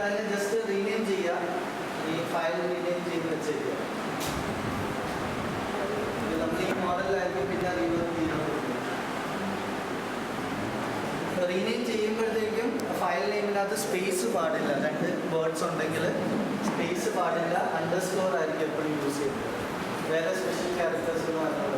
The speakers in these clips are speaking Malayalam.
അതിനെ ജസ്റ്റ് റീനെയിം ചെയ്യുക. ഈ ഫയൽ റീനെയിം ചെയ്ത് വെച്ചേക്കുക. നമ്മൾ ഈ മോഡലിലായിരിക്കും പിന്നെ റീവർക്ക് ചെയ്യുന്നത്. റീനെയിം ചെയ്യുമ്പോഴത്തേക്കും ഫയൽ നെയിമിനകത്ത് സ്പേസ് പാടില്ല. 2 വേർഡ്സ് ഉണ്ടെങ്കിൽ സ്പേസ് പാടില്ല. അണ്ടർസ്കോർ ആയിരിക്കും എപ്പോഴും യൂസ് ചെയ്യുന്നത്. വേറെ സ്പെഷ്യൽ ക്യാരക്ടേഴ്സ് എന്ന് പറഞ്ഞാൽ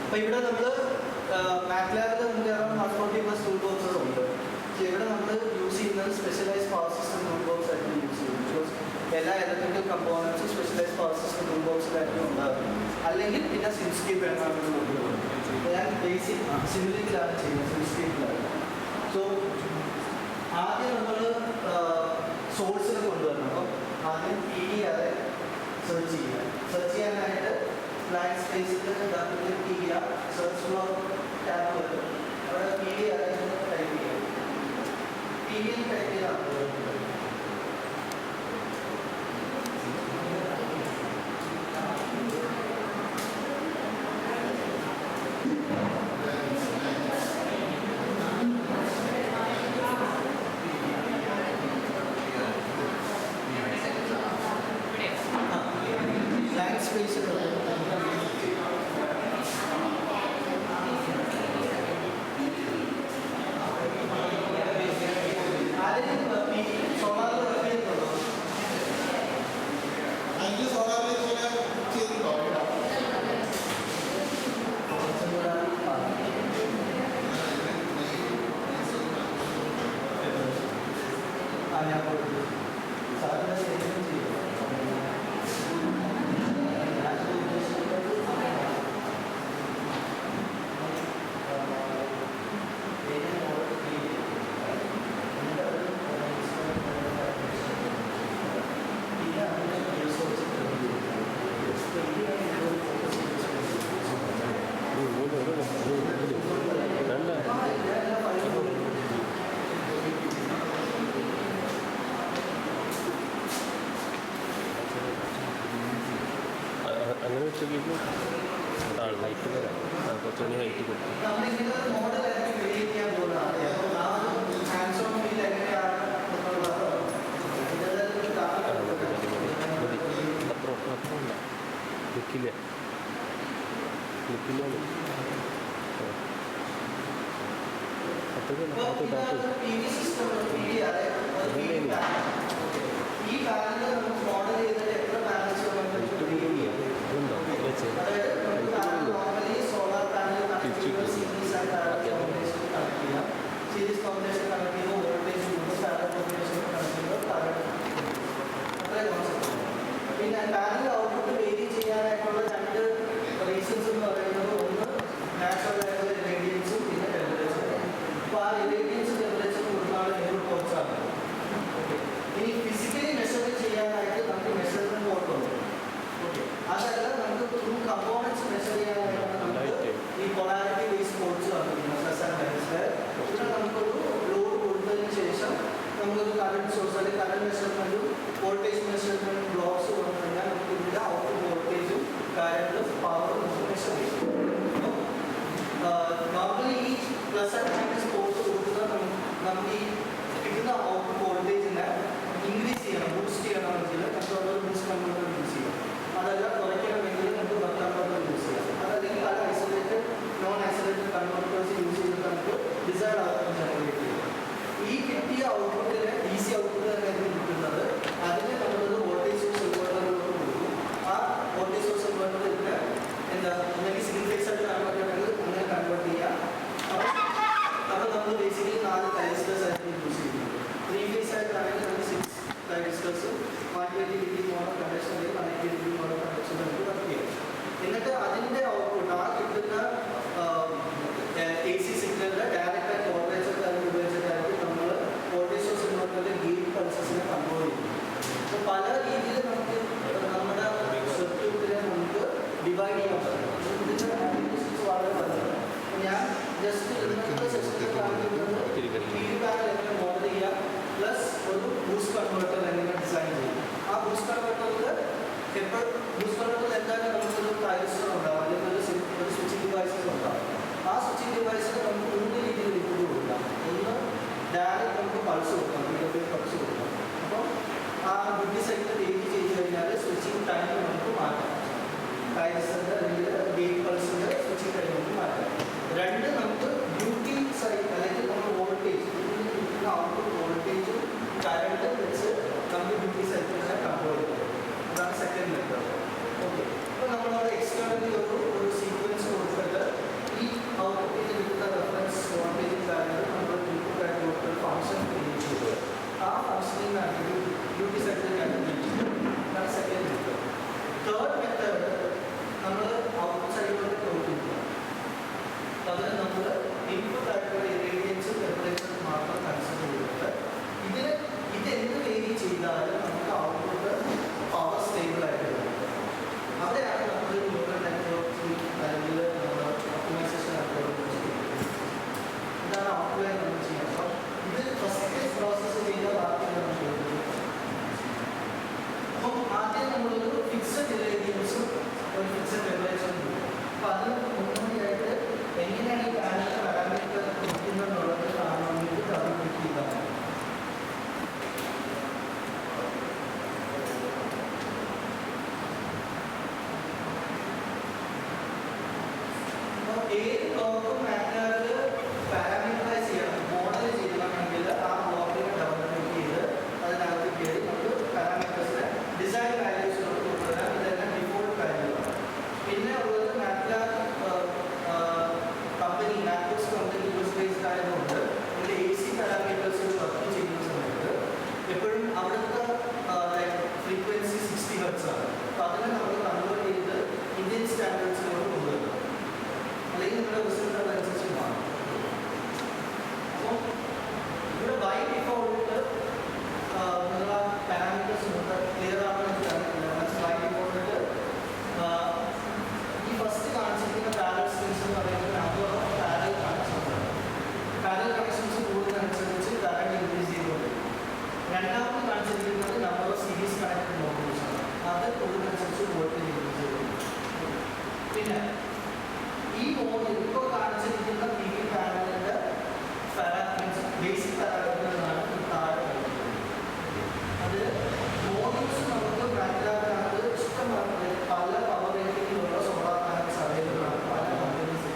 അപ്പോൾ ഇവിടെ നമ്മൾ മാറ്റ്ലാബിൽ നമുക്ക് അറൗണ്ട് 140+ ടൂൾ ബോക്സുകൾ ഉണ്ട്. പക്ഷേ ഇവിടെ നമ്മൾ യൂസ് ചെയ്യുന്നത് specialise power system toolbox ആയിരിക്കും യൂസ് ചെയ്യുന്നത്. ബിക്കോസ് എല്ലാ ഇലക്ട്രിക്കൽ കമ്പോണൻസും സ്പെഷ്യലൈസ് പവർ സിസ്റ്റം ടൂൾ ബോക്സിലായിരിക്കും ഉണ്ടാകുന്നത്. അല്ലെങ്കിൽ പിന്നെ സിംസ്കേപ്പ് എന്നാണ് കൊടുക്കുന്നത്. ഞാൻ ബേസിക് സിമുലേറ്റിലാണ് ചെയ്യുന്നത്, സിംസ്കേപ്പിലാണ്. സോ ആദ്യം നമ്മൾ സോഴ്സിൽ കൊണ്ടുവരണം. അപ്പം ആദ്യം PDR സെർച്ച് ചെയ്യുക. സെർച്ച് ചെയ്യാനായിട്ട് ബ്ലാങ്ക് സ്പേസിൽ ഡബിൾ ക്ലിക്ക് ചെയ്യുക. സെർച്ച് ഫോർ ടാബ് വരും. അവിടെ PDR ടൈപ്പ് ചെയ്യുക. PDR ടൈപ്പ് ചെയ്താൽ ബ്ലാങ്ക് സ്പേസിൽ അങ്ങനെ വെച്ചെങ്കിൽ ഹൈറ്റ് വരാം. കുറച്ചുകൂടി ഹൈറ്റ് കൊടുക്കും. അത്ര ലുക്കില്ല ലുക്കില്ലാണ് ഈ പാനൽ നമുക്ക് മോഡൽ ചെയ്തിട്ട് എത്ര panels normally solar panel series ആയിട്ട് കണക്ട് ചെയ്യാം. സീരീസ് കോമ്പിനേഷൻ കണക്ട് ചെയ്യുമ്പോൾ വോൾട്ടേജ് കൂടും. സ്റ്റാൻഡേർഡ് കോമ്പിനേഷൻ കണക്ട് ചെയ്യുമ്പോൾ അത്രയും കോൺസെപ്റ്റ്. പിന്നെ പാനൽ ഔട്ട്പുട്ട് വേരി ചെയ്യാനായിട്ടുള്ള 2 റീസൺസ് എന്ന് പറയുന്നത് ഒന്ന് നാച്ചുറൽ ആയിട്ടുള്ള ഇൻഗ്രീഡിയൻസും പിന്നെ ടെമ്പറേച്ചർ. അപ്പോൾ ആ ഇൻഗ്രീഡിയൻസ് ടെമ്പറേച്ചർ കൊടുക്കാനുള്ള ഇൻപുട്ട് കുറച്ചാണ്. ഇനി ഫിസിക്കലി മെഷർ ചെയ്യാനായിട്ട് എപ്പോഴും യൂസ് കൺട്രോളിൽ എന്തായാലും നമുക്കൊരു ട്രാൻസിസ്റ്റർ ഉണ്ടാവും, അല്ലെങ്കിൽ ഒരു സ്വിച്ചിങ് ഡിവൈസസ് ഉണ്ടാവും. ആ സ്വിച്ചിങ് ഡിവൈസിൽ നമുക്ക് 3 രീതിയിൽ ഇൻപുട്ട് കൊടുക്കാം. ഒന്ന് ഡയറക്റ്റ് നമുക്ക് പൾസ് കൊടുക്കാം, പൾസ് കൊടുക്കാം. അപ്പോൾ ആ ഡ്യൂട്ടി സൈക്കിൾ ഡേറ്റ് ചെയ്ത് കഴിഞ്ഞാൽ സ്വിച്ചിങ് ടൈം നമുക്ക് മാറ്റാം. ട്രാൻസിസ്റ്ററിൻ്റെ അല്ലെങ്കിൽ ഗേറ്റ് പൾസിൻ്റെ സ്വിച്ചിങ് ടൈം നമുക്ക് മാറ്റാം. 2 നമുക്ക് ഡ്യൂട്ടി സൈക്കിൾ അല്ലെങ്കിൽ നമ്മൾ വോൾട്ടേജ് ഔട്ട്പുട്ട് വോൾട്ടേജും കറണ്ട് വെച്ച് നമുക്ക് ഡ്യൂട്ടി സൈക്കിളിനെ കൺട്രോൾ ചെയ്യാം. അതാണ് സെക്കൻഡ് മെത്തേഡ്. ഓക്കെ, അപ്പോൾ നമ്മളവിടെ എക്സ്റ്റേണലി ഒരു സീക്വൻസ് കൊടുത്തിട്ട് ഈ ഔട്ട്പുട്ടിൽ കിട്ടുന്ന റെഫറൻസ് വോൾട്ടേജും കറണ്ട് നമ്മൾ ഇൻപുട്ടായിട്ട് കൊടുത്തൊരു ഫംഗ്ഷൻ ക്രിയേറ്റ് ചെയ്തത്. ആ ഫംഗ്ഷനിലാണ് ഡ്യൂട്ടി സൈക്കിൾ കണ്ടുപിടിച്ച് ചെയ്യും. അതാണ് സെക്കൻഡ് മെത്തേഡ്. തേർഡ് മെത്തേഡ് നമ്മൾ ഔട്ട്പുട്ട് സൈഡിലോട്ട് കൊടുത്തിരിക്കുക. അതിന് നമ്മൾ ഇൻപുട്ടായിട്ടുള്ള ഇൻഗ്രീഡിയൻസും ടെമ്പറേച്ചറും മാത്രം കൺസിഡർ ചെയ്തിട്ട് ഇതെന്ത് വേരി ചെയ്താലും നമുക്ക് ഔട്ട്പുട്ട് പവർ സ്റ്റേബിൾ ആയിട്ട് വരും. അവിടെയാണ് നമ്മൾ ന്യൂറൽ നെറ്റ്വർക്ക് അല്ലെങ്കിൽ ഒപ്റ്റിമൈസേഷൻ ഇതാണ് ഔട്ട്ലൈൻ നമ്മൾ ചെയ്യുന്നത്. അപ്പോൾ ഇത് ഫസ്റ്റ് പ്രോസസ്സ് ചെയ്ത ബാക്കിയാണ് നമ്മൾ ചെയ്യുന്നത്. അപ്പം ആദ്യം നമ്മളൊരു ഫിക്സഡ് ഇൻഗ്രീഡിയൻസും ഒരു ഫിക്സഡ് ടെമ്പറേച്ചറും കൊടുക്കും. അപ്പോൾ അതിന് മുന്നോടിയായിട്ട് എങ്ങനെയാണ് ഈ പാനൽ പാരാമീറ്റർ കൊടുക്കുന്നതെന്നുള്ളത് കാണാൻ വേണ്ടിയിട്ട് അത് കൊടുക്കുകയാണ്. ഏത് ബ്ലോക്കും മാറ്ററിൽ പാരാമീറ്ററൈസ് ചെയ്യണം, മോഡൽ ചെയ്യണമെങ്കിൽ ആ ബ്ലോക്കിനെ ഡെവലപ്പ് ചെയ്ത് അതിനകത്ത് കയറി നമുക്ക് പാരാമീറ്റേഴ്സിനെ ഡിസൈൻ വാല്യൂസിലോട്ട് കൊണ്ടുവരാൻ ഇതെല്ലാം ഡിഫോൾട്ട് വാല്യൂവാണ്. പിന്നെ ഉള്ളത് MATLAB company maths company use based ആയതുകൊണ്ട് ഇതിൻ്റെ AC പാരാമീറ്റേഴ്സിൽ വർക്ക് ചെയ്യുന്ന സമയത്ത് എപ്പോഴും അവിടുത്തെ ഫ്രീക്വൻസി 60 ഹെർട്സ് ആണ്. അപ്പോൾ അതിനെ നമ്മൾ കൺവേർട്ട് ചെയ്ത് ഇന്ത്യൻ സ്റ്റാൻഡേർഡ്സിലോട്ട് കൊണ്ടുവരണം. അല്ലെങ്കിൽ നമ്മുടെ റിസൾട്ട് അതനുസരിച്ച് മാറും. അപ്പോൾ ഇവിടെ ബൈ ഡിഫോൾട്ട് നിങ്ങൾ ആ പാരാമീറ്റേഴ്സ് ക്ലിയർ ആണെന്ന് അറിയില്ല. ബൈ ഡിഫോൾട്ട് ഈ ഫസ്റ്റ് കാണിച്ചിരിക്കുന്ന പാരലൽ സ്ട്രിങ്സ് എന്ന് പറയുന്നത് number of parallel connections. Parallel connections കൂടുന്നതനുസരിച്ച് കറണ്ട് ഇൻക്രീസ് ചെയ്തുകൊണ്ടിരിക്കും. രണ്ടാമത് കാണിച്ചിരിക്കുന്നത് number of series connected modules ആണ്. അത് കൂടുന്നതനുസരിച്ച് വോൾട്ടേജ് ഇൻക്രീസ് ചെയ്തുകൊണ്ടിരിക്കും. പിന്നെ ഈ മോഡൽ ഇപ്പോൾ കാണിച്ചിരിക്കുന്ന പി വി പാനലിൻ്റെ പാരാമീറ്റേഴ്സ് ബേസിക് പാരാമീറ്ററുകളാണ് താഴെ കാണിക്കുന്നത്. അത് മോഡൽസ് നമുക്ക് മാറ്റാനാണ് ഇഷ്ടമാണ്. പല പവർ റേറ്റിംഗിലുള്ള സോളാർ പാനൽസ് അവൈലബിൾ ആണ് പല കമ്പനീസ്.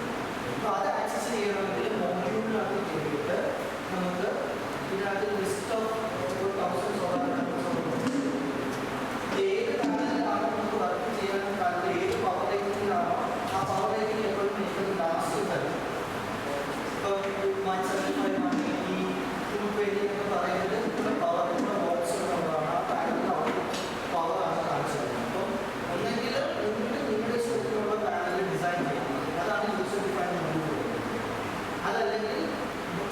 അപ്പോൾ അത് ആക്സസ് ചെയ്യണമെങ്കിൽ മോഡ്യൂളിനകത്ത് കയറിയിട്ട് നമുക്ക് ഇതിനകത്ത് ലിസ്റ്റ് ഓഫ് 1000 സോളാർ പാനൽസ് ഏത് പാനലിലാണ് നമുക്ക് വർക്ക് ചെയ്യാൻ കാരണം ഏത് പവർ റേറ്റിംഗിലാണോ ആ പവർ റേറ്റിംഗ് എപ്പോഴും എനിക്ക് ലാസ്റ്റ് തരും. ഇപ്പോൾ 175, 180, 220 എന്ന് പറയുന്നത് ഇവിടെ പവർ ഇവിടെ ബോക്സ് എന്നുള്ളതാണ്. ആ പാനലിൽ പവറാണ് കാണിച്ചത്. അപ്പം ഒന്നെങ്കിൽ നിങ്ങളുടെ ഇഷ്ടത്തിലുള്ള പാനൽ ഡിസൈൻ ചെയ്യണം. അതാണ് യൂസർ ഡിഫൈൻ മോഡ്യൂൾ. അതല്ലെങ്കിൽ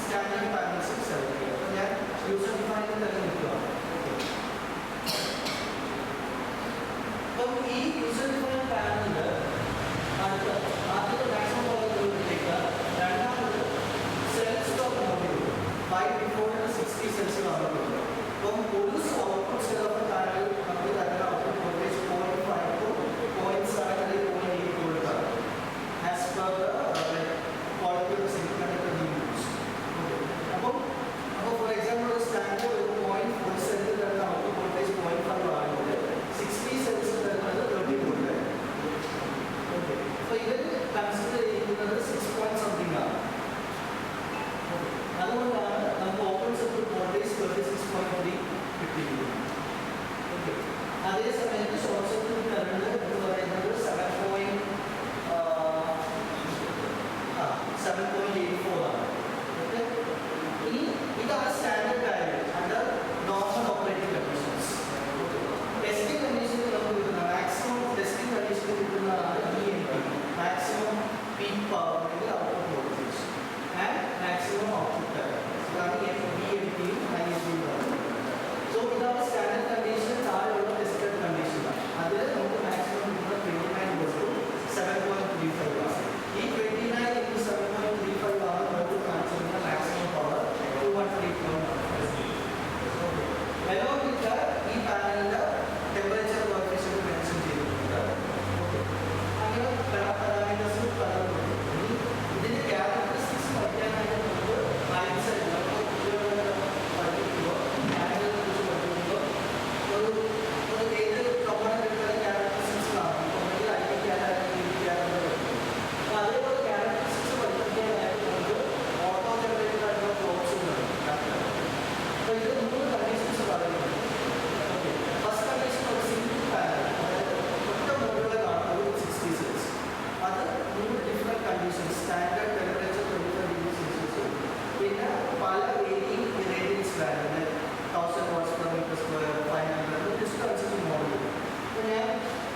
സ്റ്റാൻഡിംഗ് പാനൽസ് സെലക്ട് ചെയ്യുക. അപ്പോൾ ഞാൻ യൂസർ ഡിഫൈനിൽ തന്നെ നിൽക്കുകയാണ്. അപ്പം ഈ യൂസർ ഡിഫൈൻ പാനലിൽ ആദ്യത്തെ മാക്സിമം പവർ ഉപയോഗിക്കുക. രണ്ടാമത് cells stop module by default 60 സെൽസിലാണ് ഉള്ളത്. അപ്പം ഒരു ഔട്ട്പുട്ട് സെൽ ഓഫ് പാനൽ നമുക്ക് തരുന്ന ഔട്ട്പുട്ട് വോൾട്ടേജ് 0.5 to 0.7 അല്ലെങ്കിൽ 0.8 വോൾട്ട് ആണ്. As per quality of semiconductor use. അപ്പം ഫോർ എക്സാമ്പിൾ ഒരു സ്റ്റാൻഡേർഡ് ഒരു 0.4 സെൽസിൽ തരുന്ന ഔട്ട്പുട്ട് വോൾട്ടേജ് 0.5 ആണെങ്കിൽ 60 സെൽസിൽ തരുന്നത് 30 വോൾട്ട്. അപ്പോൾ ഇവർ കൺസിഡർ ചെയ്യുന്നത് 6.something ആണ്. അതുകൊണ്ടാണ് നമുക്ക് ഓപ്പൺ സർക്യൂട്ട് വോൾട്ടേജ് 36.3 കിട്ടിയിരിക്കുന്നത്. ഓക്കെ, അതേ സമയത്ത് ഷോർട്ട് സർക്യൂട്ട്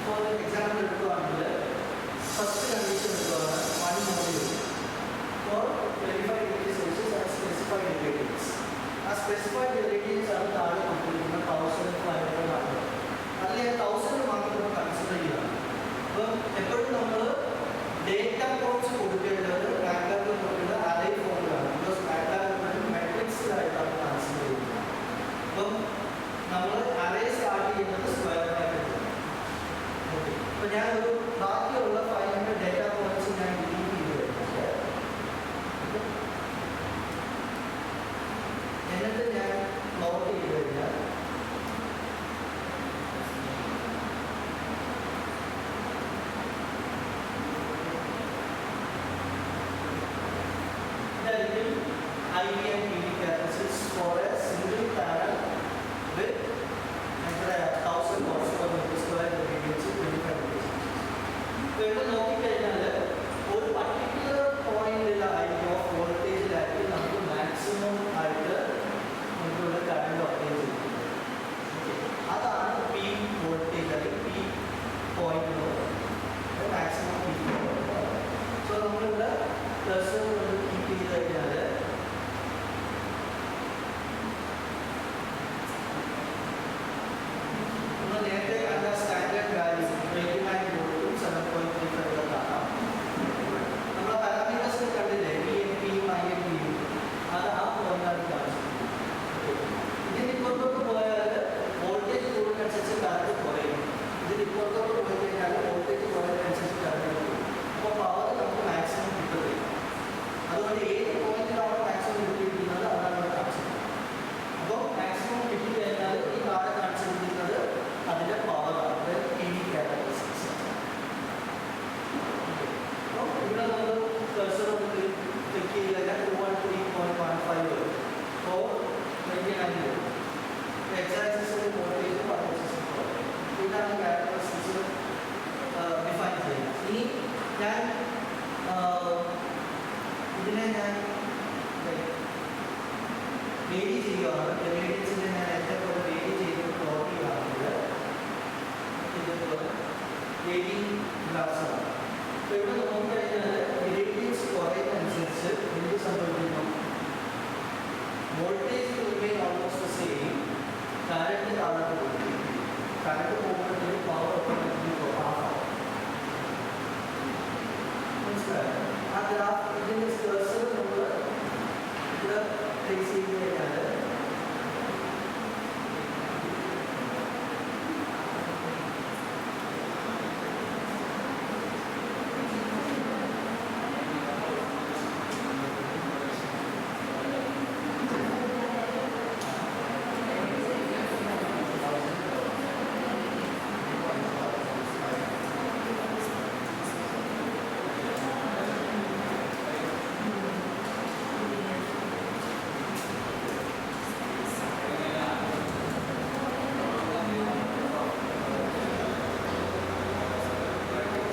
ഫോർ എക്സാമ്പിൾ എടുക്കുകയാണെങ്കിൽ ഫസ്റ്റ് കണ്ടീഷൻ എടുക്കുകയാണ് 1 module for 25 degrees Celsius at specified irradiance. ആ സ്പെസിഫൈഡ് ഇറേഡിയൻസ് ആണ് താഴെ കൊടുത്തിരിക്കുന്ന 1500 ആണ്. അതിൽ 1000 മാത്രം കൺസിഡർ ചെയ്യുകയാണ്. അപ്പം എപ്പോഴും നമ്മൾ ഡേറ്റ പോയിന്റ്സ് കൊടുക്കേണ്ടത് മാറ്റ്ലാബിൽ കൊടുക്കേണ്ടത് അതേ ഫോമിലാണ്. ബിക്കോസ് മാറ്റ്ലാബിൽ മെട്രിക്സിലായിട്ടാണ് കൺസിഡർ ചെയ്യുന്നത്. അപ്പം നമ്മൾ അറേ സ്റ്റാർട്ട് ചെയ്യുന്നത് സ്ക്വയറായിട്ട്. ഓക്കെ, അപ്പോൾ ഞാൻ ഒരു ബാക്കിയുള്ള 500 ഡേറ്റ പോയിന്റ്സ് ഞാൻ ഡിലീറ്റ് ചെയ്ത് കഴിഞ്ഞാൽ എന്നിട്ട് ഞാൻ പ്ലോട്ട് ചെയ്ത് കഴിഞ്ഞാൽ ഇതായിരിക്കും IV and PV characteristics for a single panel with 1000 watts per meter square radiance 25 degrees. ഇപ്പോൾ ഇവിടെ നോക്കിക്കഴിഞ്ഞാൽ ഒരു പർട്ടിക്കുലർ പോയിന്റിൽ ഓഫ് വോൾട്ടേജിലായിരിക്കും നമുക്ക് മാക്സിമം ആയിട്ട് നമുക്കിവിടെ കറണ്ട് അപ്ലൈ ചെയ്യുന്നത്. അതാണ് പീക്ക് വോൾട്ടേജ് അല്ലെങ്കിൽ പീക്ക് പോയിന്റ് എന്ന് പറയുന്നത്. Maximum peak point. സോ നമ്മളിവിടെ പ്ലസ് കീപ്പ് ചെയ്ത് കഴിഞ്ഞാൽ നമ്മൾ നേരത്തെ കണ്ട സ്റ്റാൻഡേർഡ് വാല്യൂ 29 വോൾട്ടും 7.35 കാണാം. നമ്മൾ പാരാമീറ്റേഴ്സ് കണ്ടില്ലേ, VNPയും INPയും, അത് ആ പോയിന്റാണ് കാണിച്ചിട്ടുണ്ട്. ഇതിനിപ്പുറത്തോട്ട് പോയാൽ വോൾട്ടേജ് കൂടുന്നതനുസരിച്ച് കറണ്ട് കുറയും. ഇതിനിപ്പുറത്തോട്ട് പോയി കഴിഞ്ഞാൽ വോൾട്ടേജ് കുറയുന്നതനുസരിച്ച് കറണ്ട് കുറയും. അപ്പോൾ പവർ നമുക്ക് മാക്സിമം കിട്ടുന്നില്ല. അതുകൊണ്ട് ഏത് പോയിന്റിലാണ് മാക്സിമം കിട്ടിയിരിക്കുന്നത് അതാണ് ഇവിടെ കാണിച്ചത്. അപ്പോൾ മാക്സിമം കിട്ടിക്കഴിഞ്ഞാൽ ഈ താഴെ കാണിച്ചിരിക്കുന്നത് അതിൻ്റെ പവറാണ്, അതായത് PV characteristics. അപ്പോൾ ഇവിടെ നമ്മൾ കഴ്സർ ക്ലിക്ക് ചെയ്ത് കഴിഞ്ഞാൽ 213.15 വരും. 429 വരും. എക്സാക്സിസിൽ വോൾട്ടേജ് ഇതാണ് ക്യാരക്ടറിസ്റ്റിക്സ് ഡിഫൈൻ ചെയ്യുന്നത്. ഇനി ഞാൻ ഇതിനെ ഞാൻ വേരി ചെയ്യുകയാണ്. റേഡിയൻസിനെ ഞാൻ എത്രപോലെ വേരി ചെയ്ത് പ്ലോട്ട് ചെയ്യുകയാണെങ്കിൽ ഇതുപോലെ വേരിയിങ് ഗ്രാഫ്സാണ്. അപ്പോൾ ഇവിടെ നോക്കിക്കഴിഞ്ഞാൽ റേഡിയൻസ് കുറയുന്നതനുസരിച്ച് എന്ത് സംഭവിക്കുന്നു? Voltage remain almost same, current താഴോട്ട് പോകും. കറണ്ട് പോകുമ്പോഴത്തേക്ക് പവർ